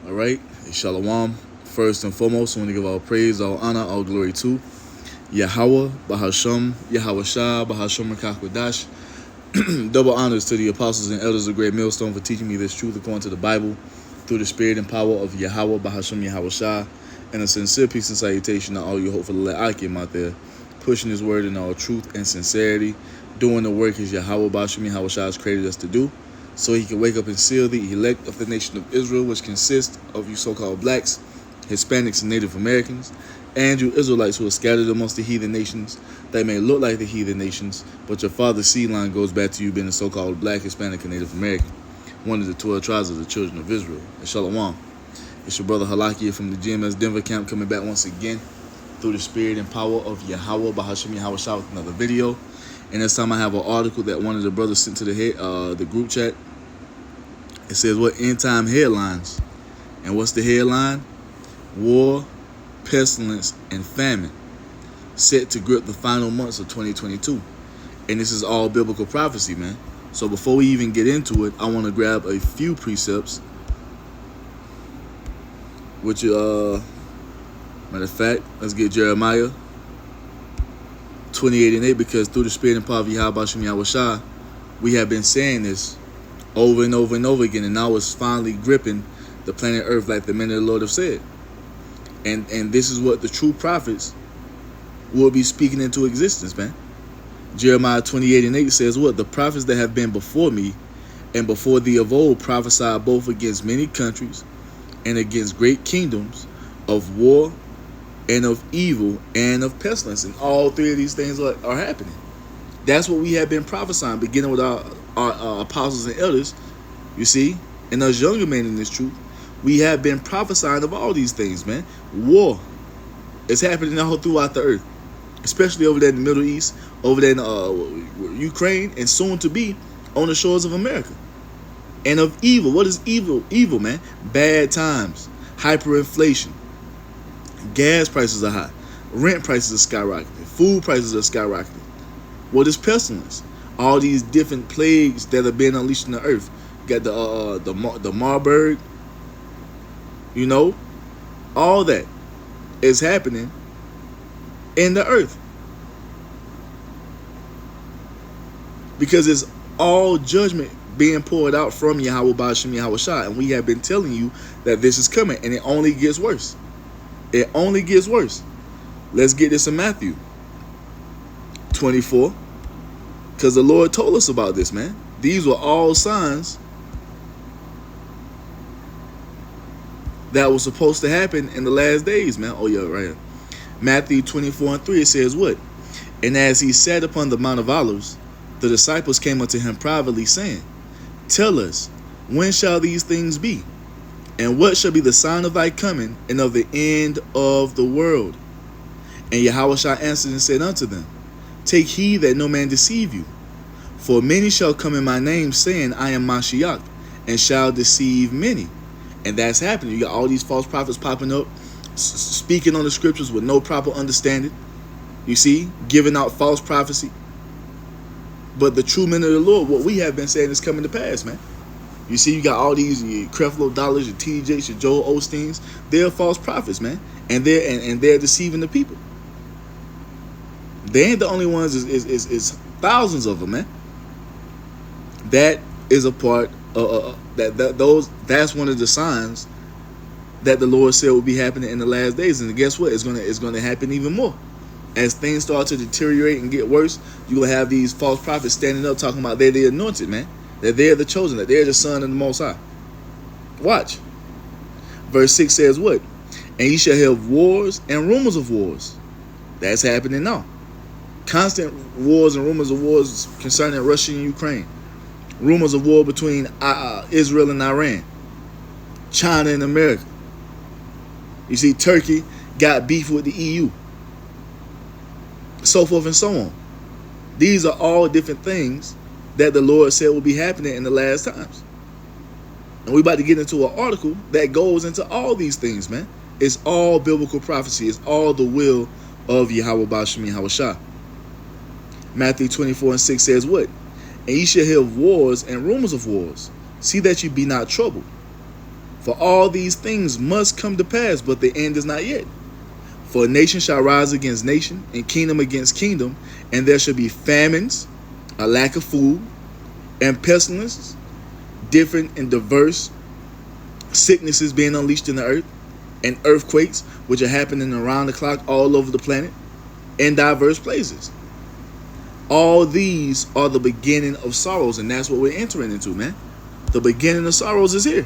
All right, Shalom. First and foremost, I want to give all praise, all honor, all glory to YAHAWAH, bahasham, Yahawashi, bahasham, qadash. Double honors to the apostles and elders of Great Millstone for teaching me this truth according to the Bible through the spirit and power of YAHAWAH, bahasham, Yahawashi, and a sincere peace and salutation to all you hopeful Akim out there, pushing his word in all truth and sincerity, doing the work as YAHAWAH, bahasham, Yahawashi has created us to do, so he can wake up and seal the elect of the nation of Israel, which consists of you so-called blacks, Hispanics, and Native Americans, and you Israelites who are scattered amongst the heathen nations that may look like the heathen nations, but your father's seed line goes back to you being a so-called black, Hispanic, and Native American, one of the 12 tribes of the children of Israel. And Shalom. It's your brother Halakia from the GMS Denver camp coming back once again through the spirit and power of YAHAWAH, bahasham, Yahawashi with another video. And this time I have an article that one of the brothers sent to the group chat. It says, what end time headlines? And what's the headline? War, pestilence, and famine set to grip the final months of 2022. And this is all biblical prophecy, man. So before we even get into it, I want to grab a few precepts. Which, matter of fact, let's get Jeremiah 28:8, because through the spirit and power of Yahawashi, we have been saying this over and over and over again, and now it's finally gripping the planet Earth like the men of the Lord have said. And this is what the true prophets will be speaking into existence, man. Jeremiah 28:8 says what? The prophets that have been before me and before thee of old prophesied both against many countries and against great kingdoms, of war and of evil and of pestilence. And all three of these things are happening. That's what we have been prophesying, beginning with our apostles and elders, you see, and us younger men in this truth. We have been prophesying of all these things, man. War is happening all throughout the earth, especially over there in the Middle East, over there in Ukraine, and soon to be on the shores of America. And of evil. What is evil? Evil, man. Bad times, hyperinflation, gas prices are high, rent prices are skyrocketing, food prices are skyrocketing. What is pestilence? All these different plagues that are being unleashed in the earth. You got the Marburg, you know, all that is happening in the earth, because it's all judgment being poured out from YAHAWAH, bahasham, Yahawashi, and we have been telling you that this is coming, and it only gets worse. It only gets worse. Let's get this in Matthew 24, because the Lord told us about this, man. These were all signs that was supposed to happen in the last days, man. Oh, yeah, right here. Matthew 24:3, it says what? And as he sat upon the Mount of Olives, the disciples came unto him privately, saying, tell us, when shall these things be? And what shall be the sign of thy coming and of the end of the world? And Yahawashi answered and said unto them, take heed that no man deceive you. For many shall come in my name, saying, I am Mashiach, and shall deceive many. And that's happening. You got all these false prophets popping up, speaking on the scriptures with no proper understanding. You see, giving out false prophecy. But the true men of the Lord, what we have been saying, is coming to pass, man. You see, you got all these Creflo Dollars, your TJs, your Joel Osteens. They're false prophets, man, and they're deceiving the people. They ain't the only ones. Is thousands of them, man. That is a part that's one of the signs that the Lord said will be happening in the last days. And guess what? It's gonna happen even more. As things start to deteriorate and get worse, you're going to have these false prophets standing up talking about they're the anointed, man. That they're the chosen, that they're the son of the Most High. Watch. Verse 6 says what? And ye shall hear of wars and rumors of wars. That's happening now. Constant wars and rumors of wars concerning Russia and Ukraine. Rumors of war between Israel and Iran. China and America. You see, Turkey got beef with the EU. So forth and so on. These are all different things that the Lord said will be happening in the last times. And we're about to get into an article that goes into all these things, man. It's all biblical prophecy. It's all the will of YAHAWAH, bahasham, Yahawashi. Matthew 24:6 says what? And ye shall hear of wars and rumors of wars. See that you be not troubled. For For all these things must come to pass, but the end is not yet. For nation shall rise against nation, and kingdom against kingdom, and there shall be famines, a lack of food, and pestilences, different and diverse sicknesses being unleashed in the earth, and earthquakes which are happening around the clock all over the planet in diverse places. All these are the beginning of sorrows, and that's what we're entering into, man. The beginning of sorrows is here.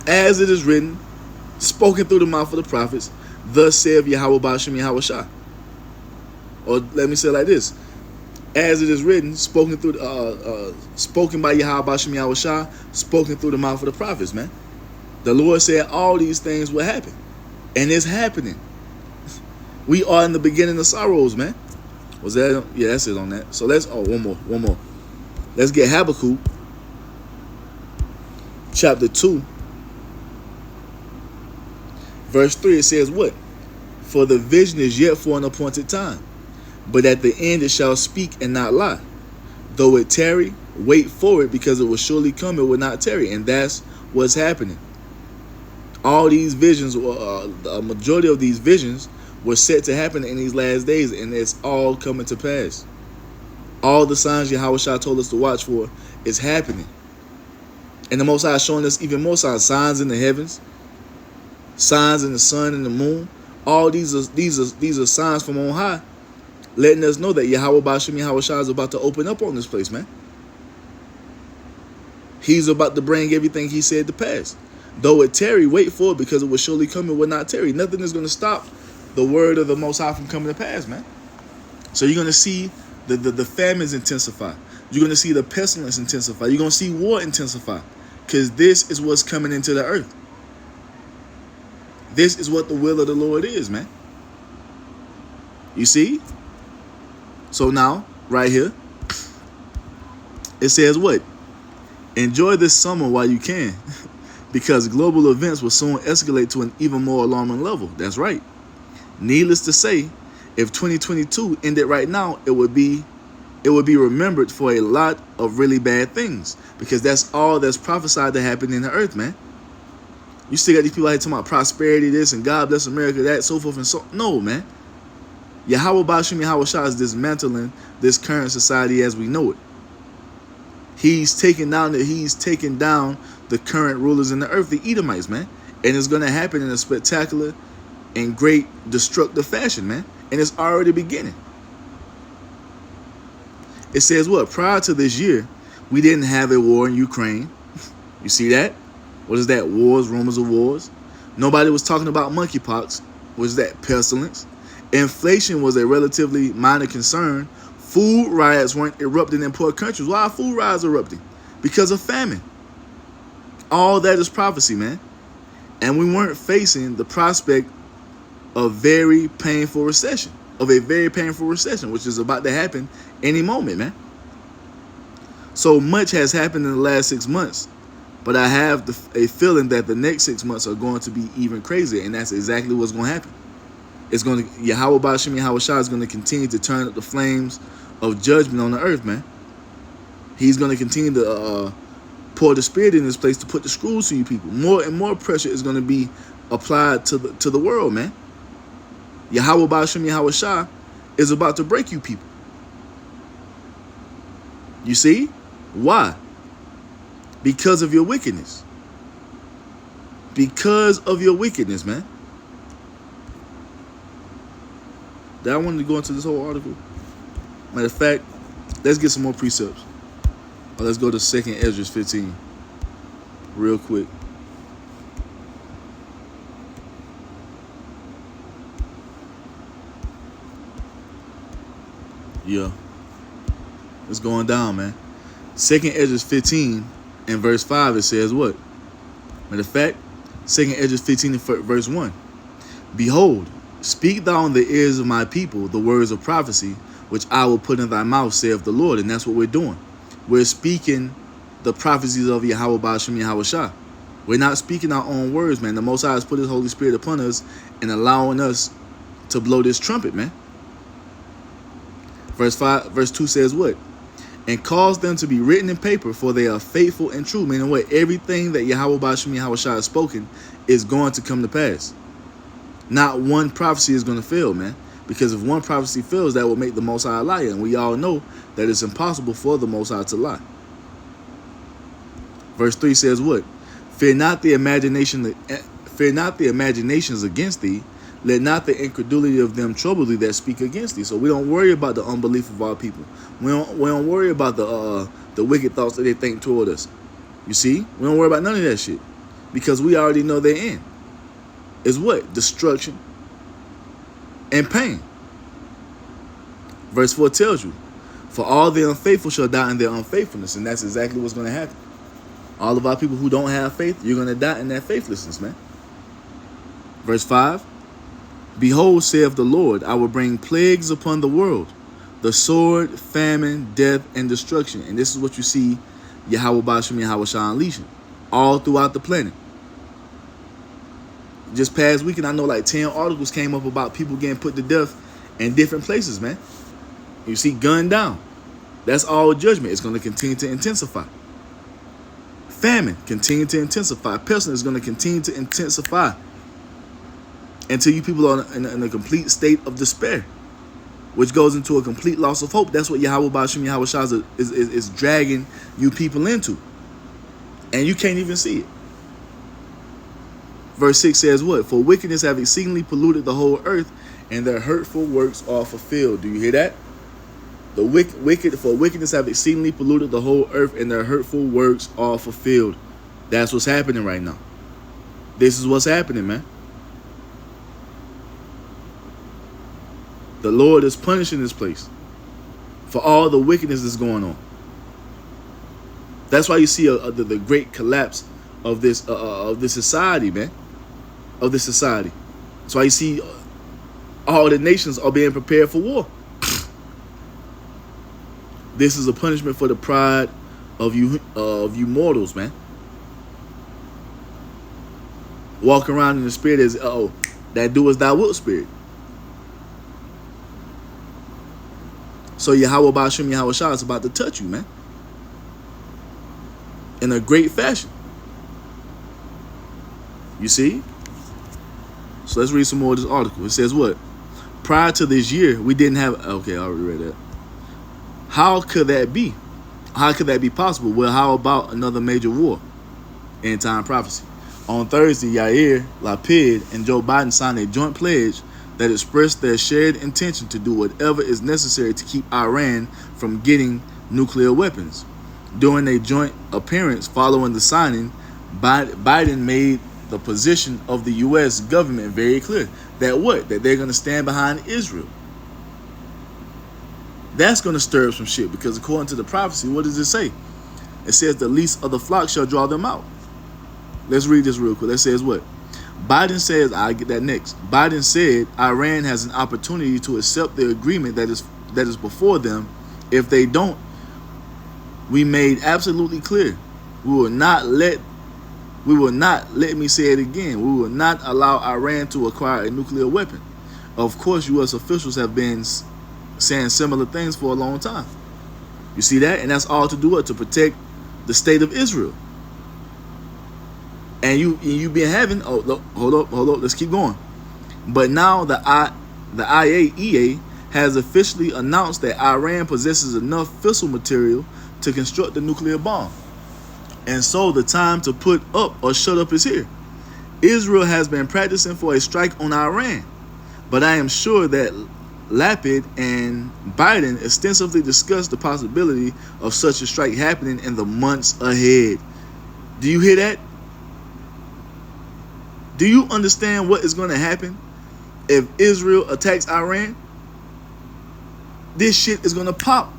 As it is written, spoken through the mouth of the prophets, thus saith Yahawah bahasham Yahawashi. Or let me say it like this: as it is written, spoken by Yahawah bahasham Yahawashi, spoken through the mouth of the prophets, man. The Lord said all these things will happen, and it's happening. We are in the beginning of sorrows, man. Was that? Yeah, that's it on that. So let's. Oh, one more. Let's get Habakkuk, chapter 2. Verse 3, it says what? For the vision is yet for an appointed time, but at the end it shall speak and not lie. Though it tarry, wait for it, because it will surely come, it will not tarry. And that's what's happening. All these visions, a majority of these visions, were set to happen in these last days, and it's all coming to pass. All the signs Yahawashi told us to watch for is happening. And the Most High is showing us even more signs in the heavens, signs in the sun and the moon. All these are signs from on high, letting us know that Yahawah bahasham Yahawashi is about to open up on this place, man. He's about to bring everything he said to pass. Though it tarry, wait for it, because it will surely come, it will not tarry. Nothing is going to stop the word of the Most High from coming to pass, man. So you're going to see the famines intensify. You're going to see the pestilence intensify. You're going to see war intensify, because this is what's coming into the earth. This is what the will of the Lord is, man. You see? So now, right here, it says what? Enjoy this summer while you can, because global events will soon escalate to an even more alarming level. That's right. Needless to say, if 2022 ended right now, it would be remembered for a lot of really bad things, because that's all that's prophesied to happen in the earth, man. You still got these people out here talking about prosperity, this, and God bless America, that, so forth and so. No, man. Yahawah bahasham Yahawashi is dismantling this current society as we know it. He's taking down the current rulers in the earth, the Edomites, man. And it's going to happen in a spectacular and great destructive fashion, man. And it's already beginning. It says what? Prior to this year, we didn't have a war in Ukraine. You see that? What is that? Wars, rumors of wars. Nobody was talking about monkeypox. What is that? Pestilence. Inflation was a relatively minor concern. Food riots weren't erupting in poor countries. Why are food riots erupting? Because of famine. All that is prophecy, man. And we weren't facing the prospect of a very painful recession, which is about to happen any moment, man. So much has happened in the last 6 months, but I have a feeling that the next 6 months are going to be even crazier, and that's exactly what's going to happen. It's going to, Yahawah bahasham Yahawashi is going to continue to turn up the flames of judgment on the earth, man. He's going to continue to pour the spirit in this place to put the screws to you people. More and more pressure is going to be applied to the world, man. Yahawah bahasham Yahawashi is about to break you people. You see? Why? Because of your wickedness. Because of your wickedness, man. I wanted to go into this whole article. Matter of fact, let's get some more precepts. Or let's go to 2nd Ezra 15 real quick. Yeah. It's going down, man. 2nd Ezra 15 and verse 5, it says what? Matter of fact, 2nd Ezra 15 and verse 1. Behold, speak thou in the ears of my people the words of prophecy, which I will put in thy mouth, saith the Lord. And that's what we're doing. We're speaking the prophecies of Yahawah bahasham Yahawashi. We're not speaking our own words, man. The Most High has put his Holy Spirit upon us and allowing us to blow this trumpet, man. Verse 2 says what? and cause them to be written in paper, for they are faithful and true. Meaning what? Everything that Yahweh Bahasham Yahawashi has spoken is going to come to pass. Not one prophecy is going to fail, man. Because if one prophecy fails, that will make the Most High a liar. And we all know that it's impossible for the Most High to lie. Verse 3 says what? Fear not the imaginations against thee. Let not the incredulity of them trouble thee that speak against thee. So we don't worry about the unbelief of our people. We don't worry about the wicked thoughts that they think toward us. You see? We don't worry about none of that shit. Because we already know their end. Is what? Destruction and pain. Verse 4 tells you, for all the unfaithful shall die in their unfaithfulness. And that's exactly what's going to happen. All of our people who don't have faith, you're going to die in that faithlessness, man. Verse 5, behold, saith the Lord, I will bring plagues upon the world, the sword, famine, death, and destruction. And this is what you see Yahweh Bahasham Yahawashi unleashing all throughout the planet. Just past weekend, I know like 10 articles came up about people getting put to death in different places, man. You see, gunned down. That's all judgment. It's going to continue to intensify. Famine continue to intensify. Pestilence is going to continue to intensify until you people are in a complete state of despair, which goes into a complete loss of hope. That's what Yahweh Bahasham Yahawashi is dragging you people into. And you can't even see it. Verse 6 says what? For wickedness have exceedingly polluted the whole earth, and their hurtful works are fulfilled. Do you hear that? For wickedness have exceedingly polluted the whole earth, and their hurtful works are fulfilled. That's what's happening right now. This is what's happening, man. The Lord is punishing this place for all the wickedness that's going on. That's why you see the great collapse of this society, man. Of this society. That's why you see all the nations are being prepared for war. This is a punishment for the pride of you mortals, man. Walk around in the spirit as that do as thou wilt spirit. So Yahweh Bahasham Yahawashi is about to touch you, man. In a great fashion. You see? So let's read some more of this article. It says what? Prior to this year, we didn't have... Okay, I already read that. How could that be? How could that be possible? Well, how about another major war? End time prophecy. On Thursday, Yair Lapid and Joe Biden signed a joint pledge that expressed their shared intention to do whatever is necessary to keep Iran from getting nuclear weapons. During a joint appearance following the signing, Biden made the position of the U.S. government very clear. That what? That they're going to stand behind Israel. That's going to stir up some shit, because according to the prophecy, what does it say? It says the least of the flock shall draw them out. Let's read this real quick. It says what? Biden says, I'll get that next. Biden said Iran has an opportunity to accept the agreement that is before them. If they don't, we made absolutely clear, we will not, let me say it again, we will not allow Iran to acquire a nuclear weapon. Of course, U.S. officials have been saying similar things for a long time. You see that? And that's all to do what? To protect the state of Israel. And you been having, hold up, let's keep going. But now the IAEA has officially announced that Iran possesses enough fissile material to construct a nuclear bomb. And so the time to put up or shut up is here. Israel has been practicing for a strike on Iran, but I am sure that Lapid and Biden extensively discussed the possibility of such a strike happening in the months ahead. Do you hear that? Do you understand what is going to happen if Israel attacks Iran? This shit is going to pop.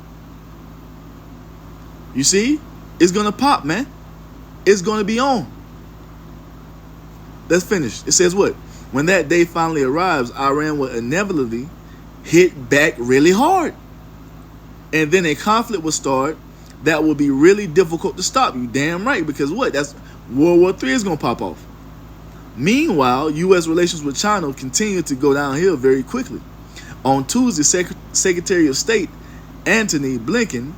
You see? It's going to pop, man. It's going to be on. Let's finish. It says what? When that day finally arrives, Iran will inevitably hit back really hard. And then a conflict will start that will be really difficult to stop. You damn right. Because what? That's World War III is going to pop off. Meanwhile, U.S. relations with China continue to go downhill very quickly. On Tuesday, Secretary of State Antony Blinken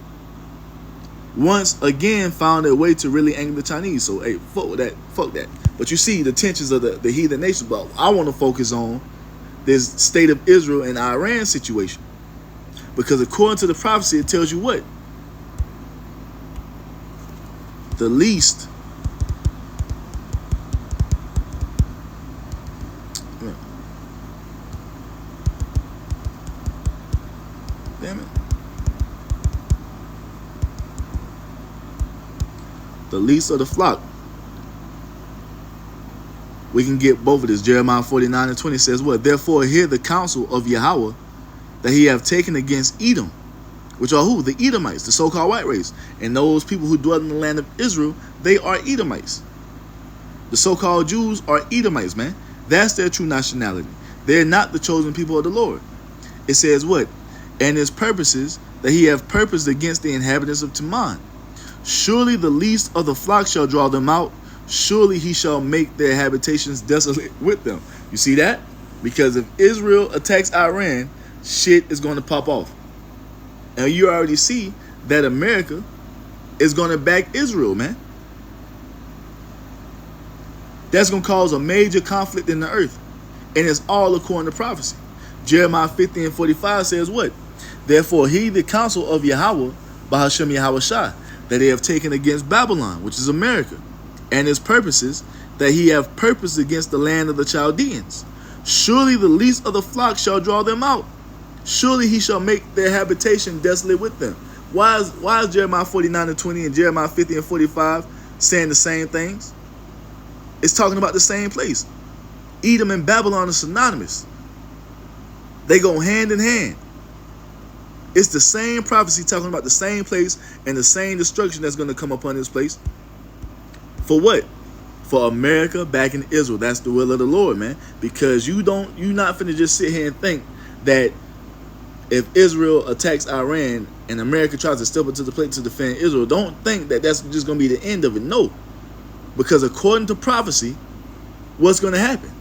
once again found a way to really anger the Chinese. So, hey, fuck that. Fuck that. But you see the tensions of the heathen nations. But I want to focus on this state of Israel and Iran situation. Because according to the prophecy, it tells you what? The least. Damn it. The least of the flock. We can get both of this. Jeremiah 49:20 says what? Therefore hear the counsel of Yahawah that he have taken against Edom, which are who? The Edomites, the so-called white race. And those people who dwell in the land of Israel, they are Edomites. The so-called Jews are Edomites, man. That's their true nationality. They're not the chosen people of the Lord. It says what? And his purposes that he have purposed against the inhabitants of Teman. Surely the least of the flock shall draw them out. Surely he shall make their habitations desolate with them. You see that? Because if Israel attacks Iran, shit is going to pop off. And you already see that America is going to back Israel, man. That's going to cause a major conflict in the earth. And it's all according to prophecy. Jeremiah 50:45 says what? Therefore heed the counsel of Yahawah, bahasham Yahawashi, that they have taken against Babylon, which is America, and his purposes that he have purposed against the land of the Chaldeans. Surely the least of the flock shall draw them out. Surely he shall make their habitation desolate with them. Why is Jeremiah 49:20 and Jeremiah 50:45 saying the same things? It's talking about the same place. Edom and Babylon are synonymous. They go hand in hand. It's the same prophecy talking about the same place and the same destruction that's going to come upon this place. For what? For America back in Israel. That's the will of the Lord, man. Because you're not finna just sit here and think that if Israel attacks Iran and America tries to step up to the plate to defend Israel, don't think that that's just going to be the end of it. No. Because according to prophecy, what's going to happen?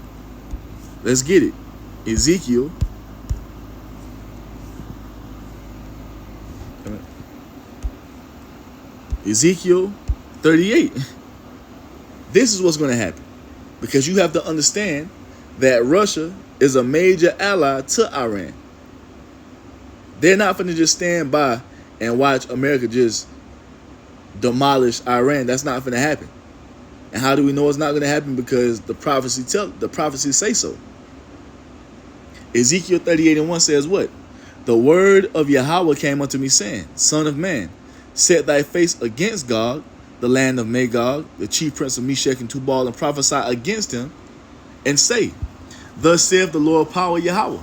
Let's get it. Ezekiel. Ezekiel 38. This is what's going to happen. Because you have to understand that Russia is a major ally to Iran. They're not going to just stand by and watch America just demolish Iran. That's not going to happen. And how do we know it's not going to happen? Because the prophecies say so. Ezekiel 38:1 says what? The word of Yahawah came unto me, saying, Son of man, set thy face against Gog, the land of Magog, the chief prince of Meshech and Tubal, and prophesy against him, and say, Thus saith the Lord power Yahawah,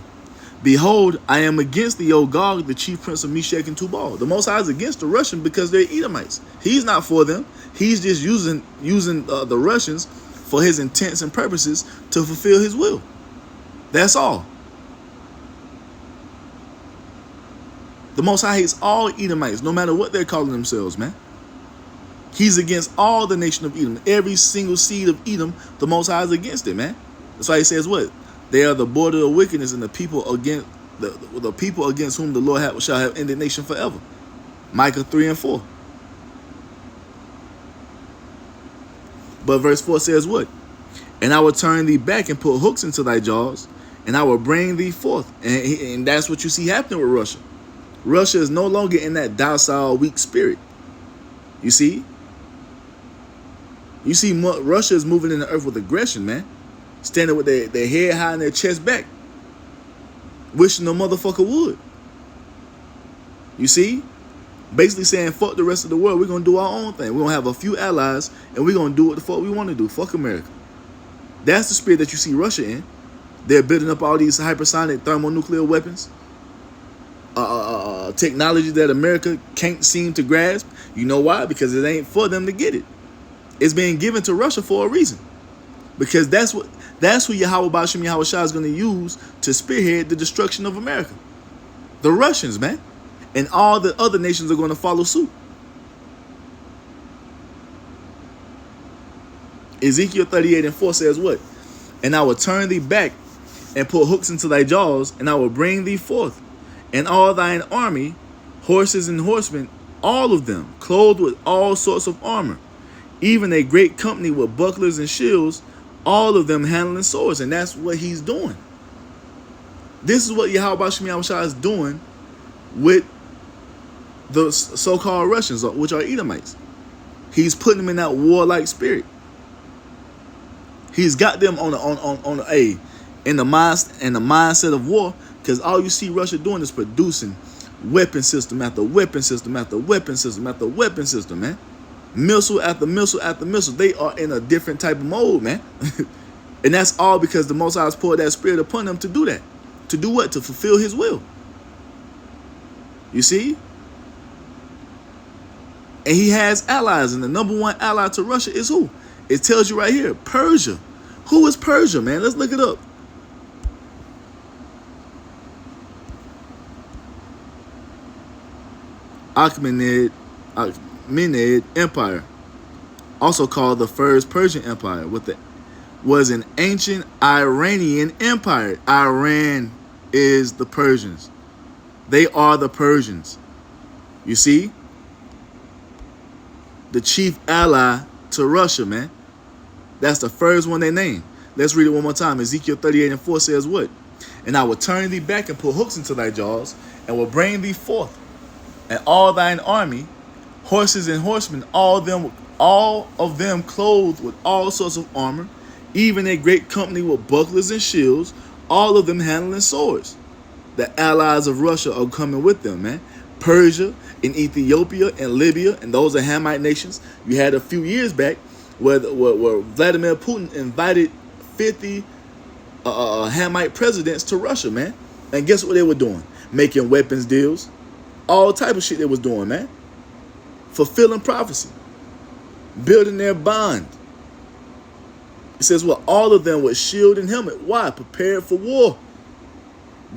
Behold, I am against thee, O Gog, the chief prince of Meshech and Tubal. The Most High is against the Russians because they're Edomites. He's not for them. He's just using the Russians for his intents and purposes to fulfill his will. That's all. The Most High hates all Edomites, no matter what they're calling themselves, man. He's against all the nation of Edom. Every single seed of Edom, the Most High is against it, man. That's why he says what? They are the border of wickedness and the people against the people against whom the Lord shall have indignation forever. Micah 3:4. But verse 4 says what? And I will turn thee back and put hooks into thy jaws, and I will bring thee forth. And that's what you see happening with Russia. Russia is no longer in that docile, weak spirit. You see? You see, Russia is moving in the earth with aggression, man. Standing with their head high and their chest back. Wishing the motherfucker would. You see? Basically saying, fuck the rest of the world. We're going to do our own thing. We're going to have a few allies, and we're going to do what the fuck we want to do. Fuck America. That's the spirit that you see Russia in. They're building up all these hypersonic thermonuclear weapons. Technology that America can't seem to grasp. You know why? Because it ain't for them to get it. It's being given to Russia for a reason. Because that's who Yahawah bahasham Yahawashi is going to use to spearhead the destruction of America. The Russians, man. And all the other nations are going to follow suit. Ezekiel 38:4 says what? And I will turn thee back and put hooks into thy jaws, and I will bring thee forth, and all thine army, horses and horsemen, all of them clothed with all sorts of armor, even a great company with bucklers and shields, all of them handling swords. And that's what he's doing. This is what Yahawashi is doing with the so-called Russians, which are Edomites. He's putting them in that warlike spirit. He's got them in the mindset of war, because all you see Russia doing is producing weapon system after weapon system after weapon system after weapon system, man. Missile after missile after missile. They are in a different type of mode, man. And that's all because the Most High has poured that spirit upon them to do that. To do what? To fulfill his will. You see? And he has allies, and the number one ally to Russia is who? It tells you right here, Persia. Who is Persia, man? Let's look it up. Achaemenid Empire, also called the First Persian Empire, was an ancient Iranian empire. Iran is the Persians. They are the Persians. You see? The chief ally to Russia, man. That's the first one they named. Let's read it one more time. Ezekiel 38:4 says what? And I will turn thee back and put hooks into thy jaws, and will bring thee forth, and all thine army, horses and horsemen, all of them clothed with all sorts of armor, even a great company with bucklers and shields, all of them handling swords. The allies of Russia are coming with them, man. Persia and Ethiopia and Libya, and those are Hamite nations. You had a few years back where Vladimir Putin invited 50 Hamite presidents to Russia, man. And guess what they were doing? Making weapons deals. All type of shit they was doing, man. Fulfilling prophecy. Building their bond. It says, well, all of them with shield and helmet. Why? Prepared for war.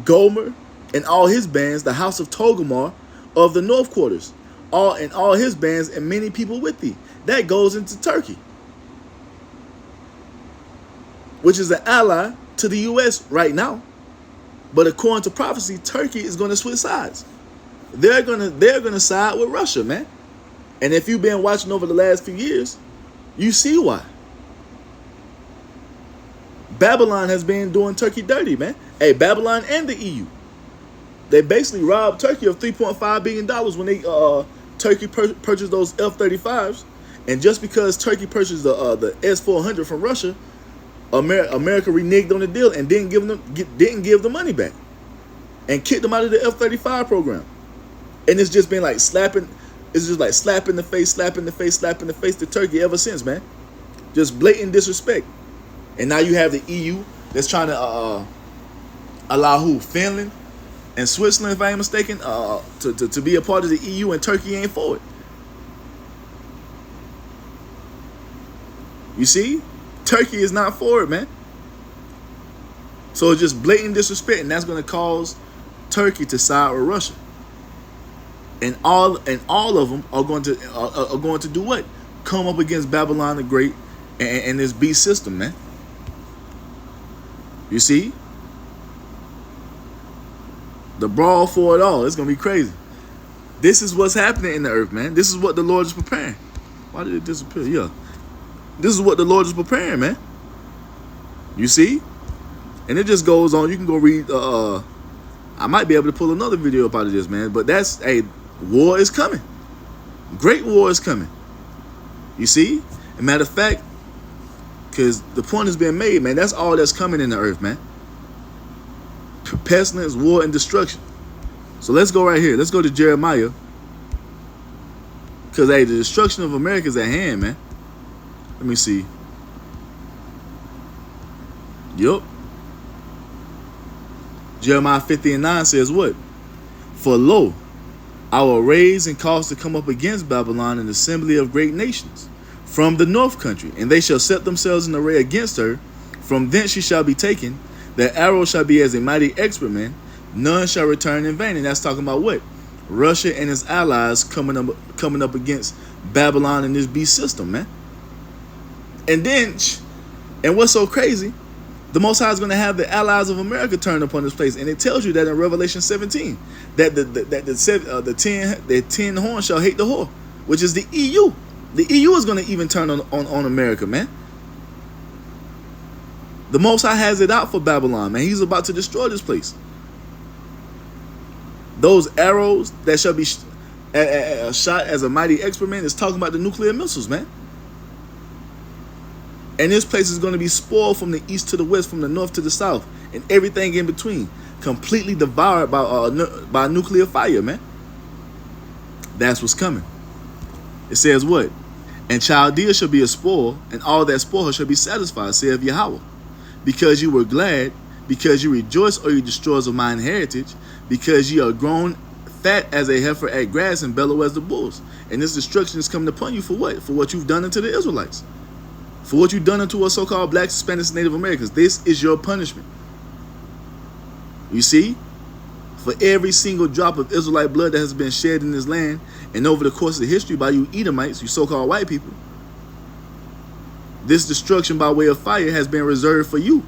Gomer and all his bands, the house of Togomar of the north quarters, all his bands and many people with thee. That goes into Turkey, which is an ally to the U.S. right now. But according to prophecy, Turkey is going to switch sides. They're gonna side with Russia, man. And if you've been watching over the last few years, you see why. Babylon has been doing Turkey dirty, man. Hey, Babylon and the EU. They basically robbed Turkey of $3.5 billion when they Turkey purchased those F-35s. And just because Turkey purchased the S-400 from Russia, America reneged on the deal and didn't give the money back, and kicked them out of the F-35 program. And it's just been like slapping. It's just like slapping the face to Turkey ever since, man. Just blatant disrespect. And now you have the EU that's trying to allow who? Finland and Switzerland, if I ain't mistaken, to be a part of the EU, and Turkey ain't for it. You see? Turkey is not for it, man. So it's just blatant disrespect, and that's going to cause Turkey to side with Russia. And all of them are going to do what? Come up against Babylon the Great and this beast system, man. You see? The brawl for it all. It's going to be crazy. This is what's happening in the earth, man. This is what the Lord is preparing. Why did it disappear? Yeah. This is what the Lord is preparing, man. You see? And it just goes on. You can go read. I might be able to pull another video up out of this, man. But that's, hey, war is coming. Great war is coming. You see? As a matter of fact, because the point has been made, man. That's all that's coming in the earth, man. Pestilence, war, and destruction. So let's go right here. Let's go to Jeremiah. Because, hey, the destruction of America is at hand, man. Let me see. Yup. Jeremiah 50:9 says what? For lo, I will raise and cause to come up against Babylon an assembly of great nations from the north country, and they shall set themselves in array against her. From thence she shall be taken. Their arrow shall be as a mighty expert, none shall return in vain. And that's talking about what? Russia and its allies coming up against Babylon and this beast system, man. And then, and what's so crazy, The Most High is going to have the allies of America turn upon this place, and it tells you that in Revelation 17 that the 10 horns shall hate the whore, which is the EU. The EU is going to even turn on America, man. The Most High has it out for Babylon, man. He's about to destroy this place. Those arrows that shall be shot as a mighty excrement is talking about the nuclear missiles, man. And this place is going to be spoiled from the east to the west, from the north to the south, and everything in between, completely devoured by nuclear fire, man. That's what's coming. It says what? And Chaldea shall be a spoil, and all that spoil her shall be satisfied, saith Yahawah. Because you were glad, because you rejoice, O you destroyers of mine heritage, because ye are grown fat as a heifer at grass and bellow as the bulls. And this destruction is coming upon you for what? For what you've done unto the Israelites. For what you've done unto us so-called blacks, Hispanics, and Native Americans. This is your punishment. You see? For every single drop of Israelite blood that has been shed in this land, and over the course of history by you Edomites, you so-called white people, this destruction by way of fire has been reserved for you.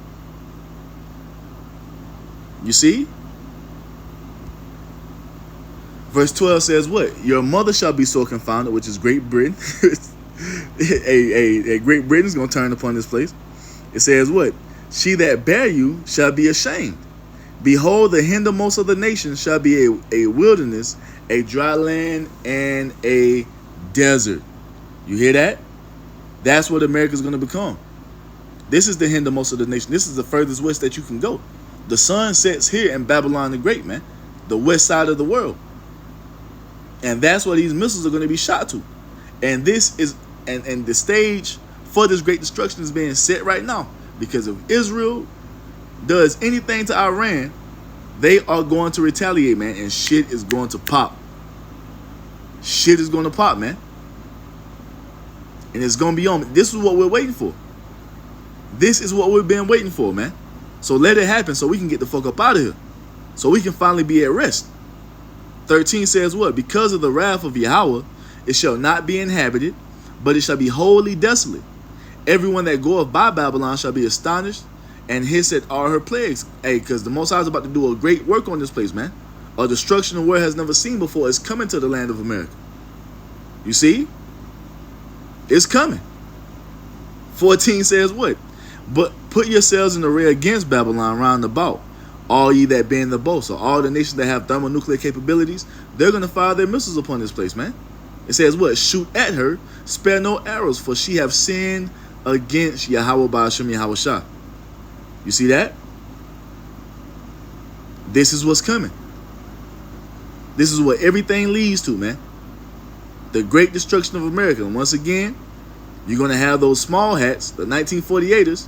You see? Verse 12 says what? Your mother shall be so confounded, which is Great Britain. a Great Britain is going to turn upon this place. It says what? She that bare you shall be ashamed. Behold, the hindermost of the nations shall be a wilderness, a dry land, and a desert. You hear that? That's what America is going to become. This is the hindermost of the nation. This is the furthest west that you can go. The sun sets here in Babylon the Great, man. The west side of the world. And that's where these missiles are going to be shot to. And this is, and the stage for this great destruction is being set right now. Because if Israel does anything to Iran, they are going to retaliate, man. And shit is going to pop. Shit is going to pop, man. And it's going to be on. This is what we're waiting for. This is what we've been waiting for, man. So let it happen so we can get the fuck up out of here. So we can finally be at rest. 13 says what? Because of the wrath of Yahawah, it shall not be inhabited, but it shall be wholly desolate. Everyone that goeth by Babylon shall be astonished, and hiss at all her plagues. Hey, because the Most High is about to do a great work on this place, man. A destruction the world has never seen before is coming to the land of America. You see? It's coming. 14 says what? But put yourselves in array against Babylon round about, all ye that be in the bow. So all the nations that have thermonuclear capabilities, they're going to fire their missiles upon this place, man. It says what? Shoot at her, spare no arrows, for she have sinned against Yahawah bahasham Yahawashi. You see that? This is what's coming. This is what everything leads to, man. The great destruction of America. And once again, you're going to have those small hats, the 1948ers.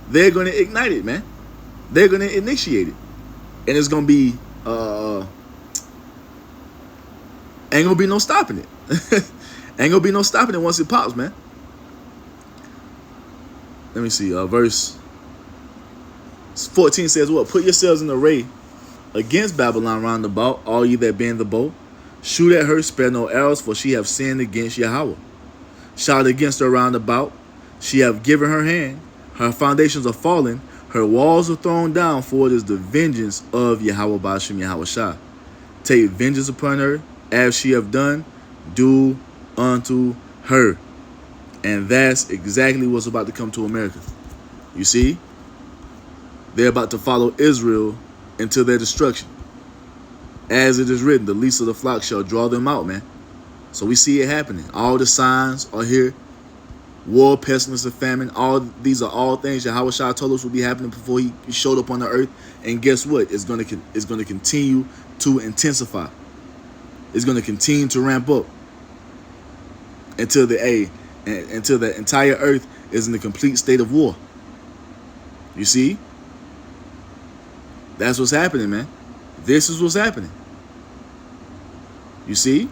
They're going to ignite it, man. They're going to initiate it. And it's going to be, ain't going to be no stopping it. Ain't going to be no stopping it once it pops, man. Let me see. Verse 14 says what? Put yourselves in array against Babylon round about, all ye that bend the bow. Shoot at her, spare no arrows, for she have sinned against Yahawah. Shout against her round about. She have given her hand. Her foundations are fallen. Her walls are thrown down, for it is the vengeance of Yahawah bahasham Yahawashi. Take vengeance upon her, as she have done, do unto her. And that's exactly what's about to come to America. You see? They're about to follow Israel into their destruction. As it is written, the least of the flock shall draw them out, man. So we see it happening. All the signs are here. War, pestilence, and famine. All these are all things Yahawashi told us would be happening before he showed up on the earth. And guess what? It's going to continue to intensify. It's going to continue to ramp up until the entire earth is in a complete state of war. You see? That's what's happening, man. This is what's happening. You see?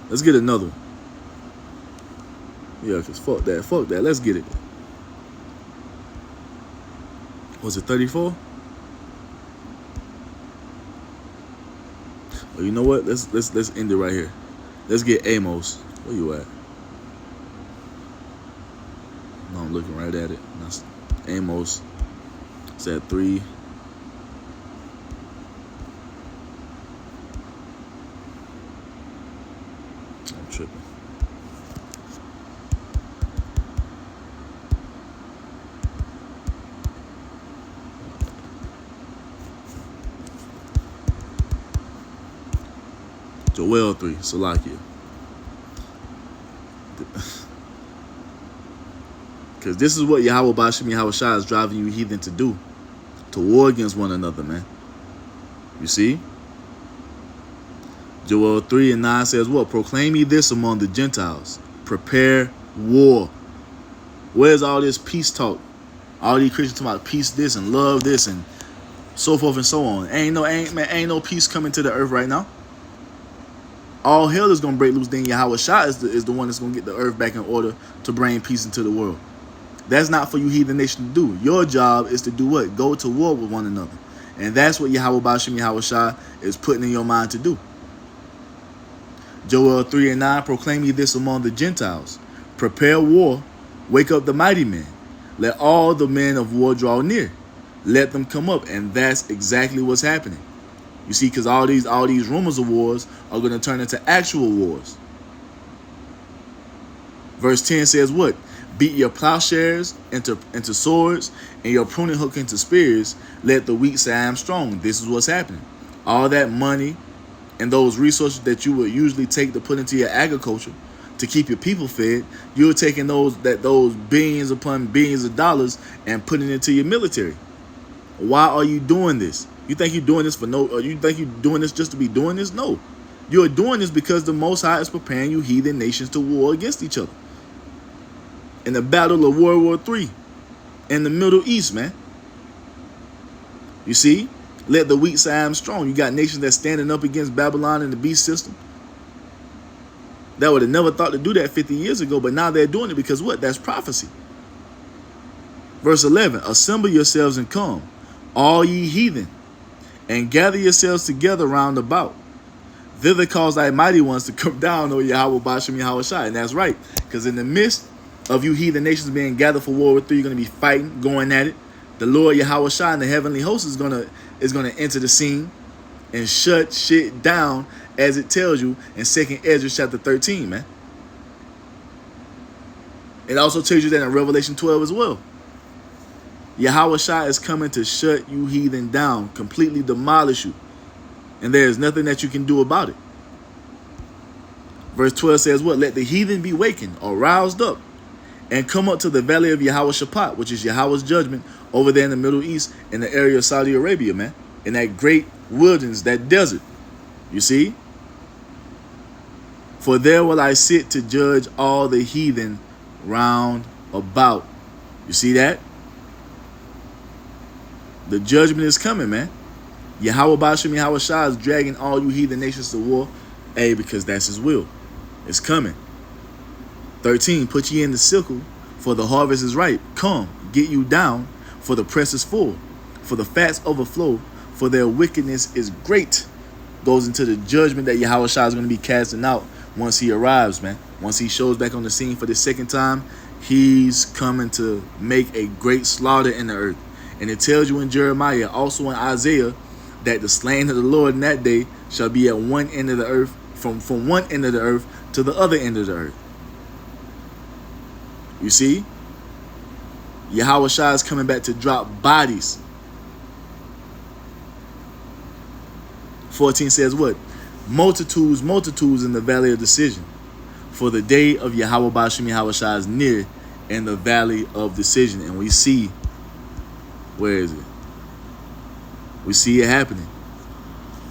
Let's get another one. Yeah, because fuck that. Fuck that. Let's get it. Was it 34? Well, you know what? Let's end it right here. Let's get Amos. Where you at? No, I'm looking right at it. That's Amos. It's at 3. I'm tripping. Joel 3, Salakia. Because this is what Yahweh Bahasham Yahawashi is driving you heathen to do. To war against one another, man. You see? Joel 3:9 says what? Proclaim ye this among the Gentiles. Prepare war. Where's all this peace talk? All these Christians talking about peace this and love this and so forth and so on. Ain't no peace coming to the earth right now. All hell is going to break loose. Then Yahawashi is the one that's going to get the earth back in order to bring peace into the world. That's not for you heathen nation to do. Your job is to do what? Go to war with one another. And that's what Yahweh Bahasham Yahawashi is putting in your mind to do. Joel 3:9, proclaim ye this among the Gentiles. Prepare war. Wake up the mighty men. Let all the men of war draw near. Let them come up. And that's exactly what's happening. You see, because all these rumors of wars are going to turn into actual wars. Verse 10 says what? Beat your plowshares into swords and your pruning hook into spears. Let the weak say I am strong. This is what's happening. All that money and those resources that you would usually take to put into your agriculture to keep your people fed, you're taking those billions upon billions of dollars and putting it into your military. Why are you doing this? You think you're doing this for no? Or you think you're doing this just to be doing this? No, you're doing this because the Most High is preparing you heathen nations to war against each other. In the battle of World War III in the Middle East, man. You see? Let the weak say I am strong. You got nations that's standing up against Babylon and the beast system. That would have never thought to do that 50 years ago, but now they're doing it because what? That's prophecy. Verse 11, assemble yourselves and come, all ye heathen, and gather yourselves together round about. Thither cause thy mighty ones to come down, O Yahweh Bahasham Yahawashi. And that's right, because in the midst of you heathen nations being gathered for World War III, you're going to be fighting, going at it. The Lord Yahawashi and the heavenly host is gonna enter the scene and shut shit down, as it tells you in 2nd Ezra chapter 13, man. It also tells you that in Revelation 12 as well. Yahawashi is coming to shut you heathen down, completely demolish you. And there is nothing that you can do about it. Verse 12 says what? Let the heathen be wakened or roused up and come up to the valley of Yahawashi, which is Yahweh's judgment over there in the Middle East, in the area of Saudi Arabia, man. In that great wilderness, that desert. You see? For there will I sit to judge all the heathen round about. You see that? The judgment is coming, man. Yahweh Bahasham Yahawashi is dragging all you heathen nations to war. A, because that's his will. It's coming. 13, put ye in the sickle, for the harvest is ripe. Come, get you down, for the press is full, for the fats overflow, for their wickedness is great. Goes into the judgment that Yahawashi is going to be casting out once he arrives, man. Once he shows back on the scene for the second time, he's coming to make a great slaughter in the earth. And it tells you in Jeremiah, also in Isaiah, that the slain of the Lord in that day shall be at one end of the earth, from one end of the earth to the other end of the earth. You see? Yahawashi is coming back to drop bodies. 14 says what? Multitudes, multitudes in the valley of decision. For the day of Yahweh Bahasham Yahawashi is near in the valley of decision. And we see, where is it? We see it happening.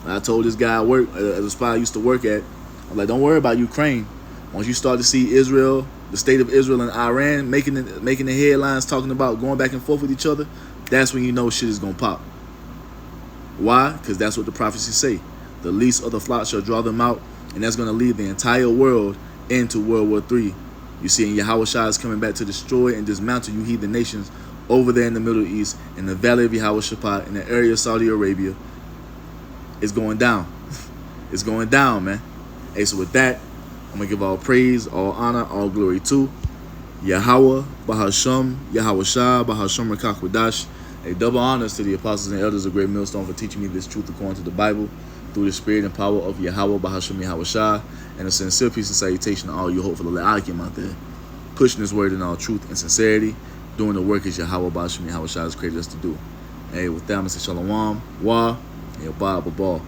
I told this guy I work at a spot I used to work at, I'm like, don't worry about Ukraine. Once you start to see Israel, the state of Israel and Iran making the headlines, talking about going back and forth with each other, that's when you know shit is going to pop. Why? Because that's what the prophecies say. The least of the flock shall draw them out, and that's going to lead the entire world into World War III. You see, and Yahawashi is coming back to destroy and dismantle you heathen nations over there in the Middle East, in the valley of Yahawashi, in the area of Saudi Arabia. It's going down. It's going down, man. Hey, so with that, I'm going to give all praise, all honor, all glory to YAHAWAH, bahasham, Yahawashi, bahasham qadash. A double honors to the apostles and elders of Great Millstone for teaching me this truth according to the Bible through the spirit and power of YAHAWAH, bahasham, Yahawashi, and a sincere peace and salutation to all you hopeful Akim out there, pushing this word in all truth and sincerity, doing the work as YAHAWAH, bahasham, Yahawashi has created us to do. Hey, with that, I'm going to say shalom, wa, and your Bible ball.